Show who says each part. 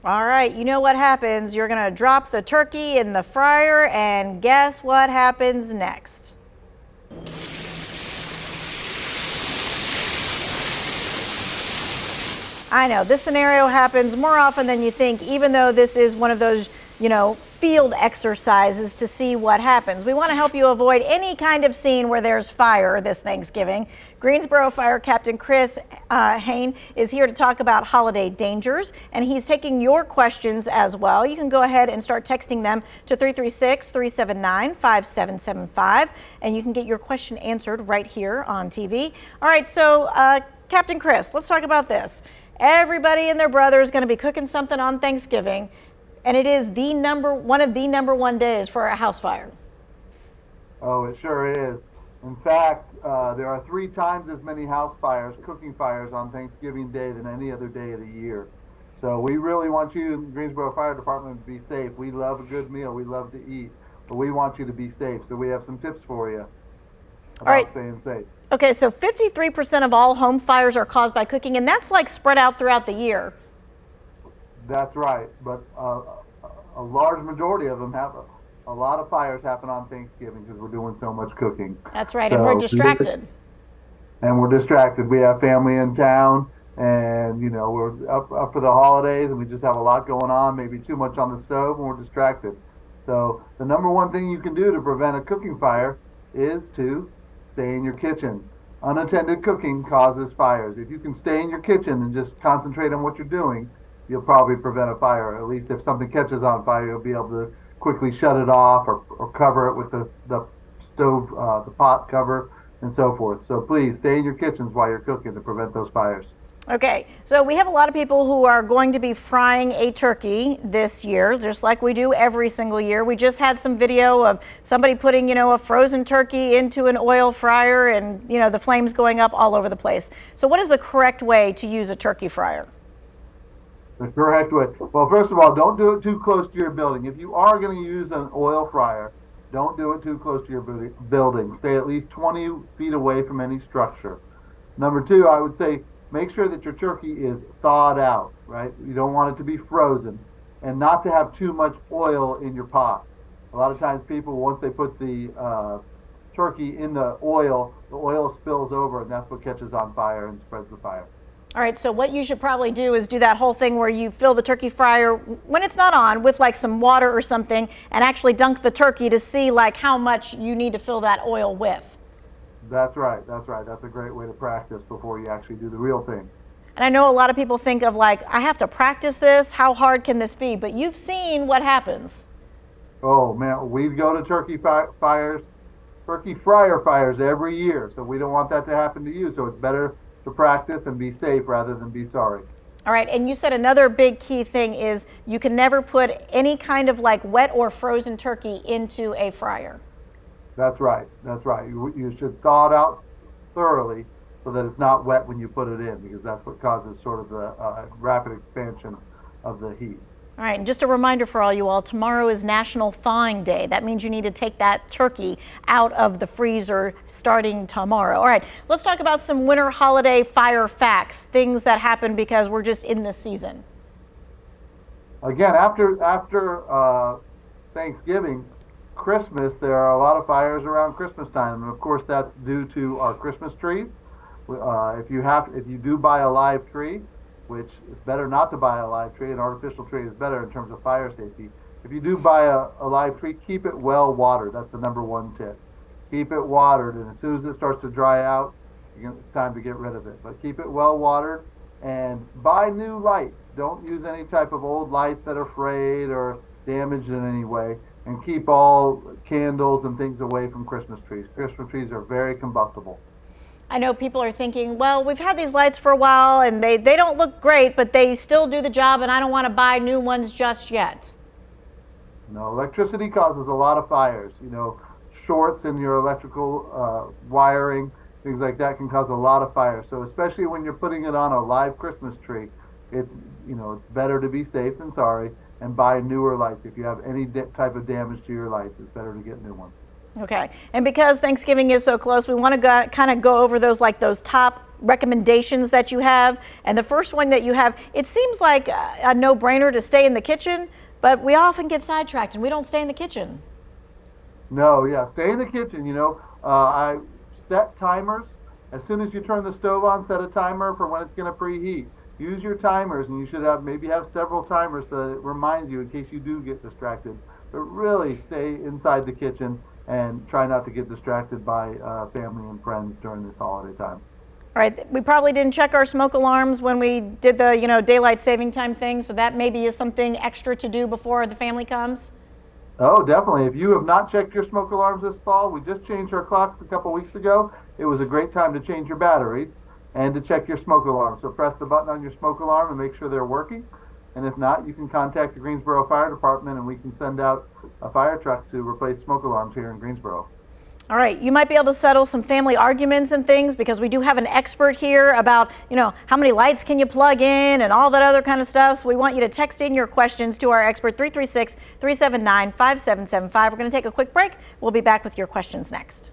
Speaker 1: All right, you know what happens. You're gonna drop the turkey in the fryer, and guess what happens next? I know this scenario happens more often than you think, even though this is one of those, field exercises to see what happens. We want to help you avoid any kind of scene where there's fire this Thanksgiving. Greensboro Fire Captain Chris Heyn is here to talk about holiday dangers, and he's taking your questions as well. You can go ahead and start texting them to 336-379-5775, and you can get your question answered right here on TV. All right, so Captain Chris, let's talk about this. Everybody and their brother is going to be cooking something on Thanksgiving, and it is one of the number one days for a house fire.
Speaker 2: Oh, it sure is. In fact, there are 3 times as many house fires, cooking fires on Thanksgiving Day than any other day of the year. So we really want you in the Greensboro Fire Department to be safe. We love a good meal. We love to eat, but we want you to be safe. So we have some tips for you about staying safe.
Speaker 1: Okay, so 53% of all home fires are caused by cooking, and that's like spread out throughout the year.
Speaker 2: That's right, but a large majority of them have a lot of fires happen on Thanksgiving because we're doing so much cooking.
Speaker 1: That's right, and we're distracted.
Speaker 2: And we're distracted. We have family in town, and we're up for the holidays, and we just have a lot going on, maybe too much on the stove, and we're distracted. So the number one thing you can do to prevent a cooking fire is to stay in your kitchen. Unattended cooking causes fires. If you can stay in your kitchen and just concentrate on what you're doing, you'll probably prevent a fire. At least if something catches on fire, you'll be able to quickly shut it off or cover it with the stove, the pot cover, and so forth. So please stay in your kitchens while you're cooking to prevent those fires.
Speaker 1: Okay, so we have a lot of people who are going to be frying a turkey this year, just like we do every single year. We just had some video of somebody putting, a frozen turkey into an oil fryer and, the flames going up all over the place. So what is the correct way to use a turkey fryer?
Speaker 2: The correct way. Well, first of all, don't do it too close to your building. If you are going to use an oil fryer, don't do it too close to your building. Stay at least 20 feet away from any structure. Number 2, I would say make sure that your turkey is thawed out, right? You don't want it to be frozen, and not to have too much oil in your pot. A lot of times people, once they put the turkey in the oil spills over, and that's what catches on fire and spreads the fire.
Speaker 1: All right, so what you should probably do is do that whole thing where you fill the turkey fryer when it's not on with like some water or something, and actually dunk the turkey to see like how much you need to fill that oil with.
Speaker 2: That's right. That's a great way to practice before you actually do the real thing.
Speaker 1: And I know a lot of people think of like, I have to practice this. How hard can this be? But you've seen what happens.
Speaker 2: Oh man, we go to turkey fryer fires every year. So we don't want that to happen to you. So it's better to practice and be safe rather than be sorry.
Speaker 1: All right, and you said another big key thing is you can never put any kind of like wet or frozen turkey into a fryer.
Speaker 2: That's right. You should thaw it out thoroughly so that it's not wet when you put it in, because that's what causes sort of the rapid expansion of the heat.
Speaker 1: All right, and just a reminder for all you all, tomorrow is National Thawing Day. That means you need to take that turkey out of the freezer starting tomorrow. All right, let's talk about some winter holiday fire facts, things that happen because we're just in this season.
Speaker 2: Again, after Thanksgiving, Christmas, there are a lot of fires around Christmas time, and of course that's due to our Christmas trees. If you do buy a live tree, which it's better not to buy a live tree, an artificial tree is better in terms of fire safety. If you do buy a live tree, keep it well watered. That's the number 1 tip. Keep it watered, and as soon as it starts to dry out, it's time to get rid of it. But keep it well watered, and buy new lights. Don't use any type of old lights that are frayed or damaged in any way, and keep all candles and things away from Christmas trees. Christmas trees are very combustible.
Speaker 1: I know people are thinking, well, we've had these lights for a while and they don't look great, but they still do the job and I don't want to buy new ones just yet.
Speaker 2: No, electricity causes a lot of fires. Shorts in your electrical wiring, things like that can cause a lot of fires. So especially when you're putting it on a live Christmas tree, it's better to be safe than sorry and buy newer lights. If you have any type of damage to your lights, it's better to get new ones.
Speaker 1: Okay, and because Thanksgiving is so close, we want to kind of go over those top recommendations that you have. And the first one that you have, it seems like a no-brainer to stay in the kitchen, but we often get sidetracked and we don't stay in the kitchen.
Speaker 2: No, yeah, stay in the kitchen. I set timers. As soon as you turn the stove on, set a timer for when it's going to preheat. Use your timers, and you should maybe have several timers so that it reminds you in case you do get distracted. But really stay inside the kitchen and try not to get distracted by family and friends during this holiday time.
Speaker 1: All right, we probably didn't check our smoke alarms when we did the, daylight saving time thing, so that maybe is something extra to do before the family comes.
Speaker 2: Oh, definitely. If you have not checked your smoke alarms this fall, we just changed our clocks a couple weeks ago. It was a great time to change your batteries and to check your smoke alarm. So press the button on your smoke alarm and make sure they're working. And if not, you can contact the Greensboro Fire Department and we can send out a fire truck to replace smoke alarms here in Greensboro.
Speaker 1: All right, you might be able to settle some family arguments and things because we do have an expert here about, how many lights can you plug in and all that other kind of stuff. So we want you to text in your questions to our expert, 336-379-5775. We're going to take a quick break. We'll be back with your questions next.